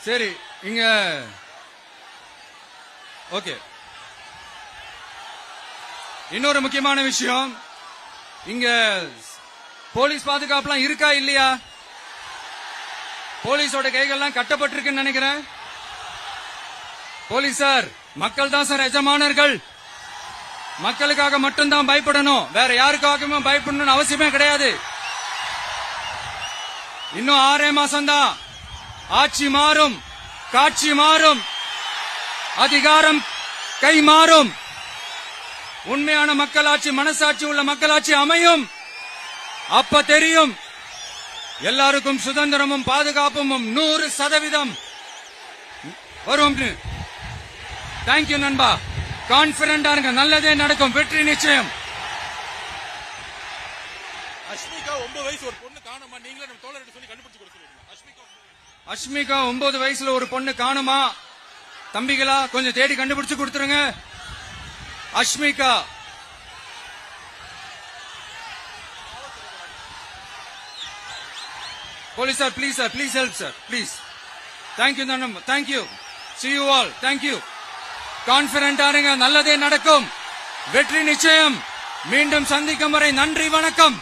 சரி இங்க ஓகே. இன்னொரு முக்கியமான விஷயம், இங்க போலீஸ் பாதுகாப்புலாம் இருக்கா இல்லையா? போலீஸோட கைகள்லாம் கட்டப்பட்டிருக்குன்னு நினைக்கிறேன். போலீசார் மக்கள் தான் சார் எஜமானர்கள். மக்களுக்காக மட்டும்தான் பயப்படணும், வேற யாருக்காகவும் பயப்படணும்னு அவசியமே கிடையாது. இன்னும் 6 மாசம் தான். ஆட்சி மாறும், காட்சி மாறும், அதிகாரம் கை மாறும். உண்மையான மக்களாட்சி, மனசாட்சி உள்ள மக்களாட்சி அமையும். அப்ப தெரியும் எல்லாருக்கும் சுதந்திரமும் பாதுகாப்பும் 100% வரும். தேங்க்யூ நண்பா. கான்பிடண்டா இருங்க, நல்லதே நடக்கும், வெற்றி நிச்சயம். அஷ்மிகா 9 வயசு ஒரு பொண்ணு காணுமா, நீங்களே நம்ம தோழர்கிட்ட சொல்லி கண்டுபிடிச்சு கொடுக்க சொல்லுங்க. அஷ்மிகா 9 வயசுல ஒரு பொண்ணு காணுமா? தம்பிகளா கொஞ்சம் தேடி கண்டுபிடிச்சு கொடுத்துருங்க. Ashmika police sir, please sir, please help sir, please. Thank you nanam, thank you. See you all, thank you. கான்பிடண்டா இருங்க, நல்லதே நடக்கும், வெற்றி நிச்சயம். மீண்டும் சந்திக்கும் வரை நன்றி, வணக்கம்.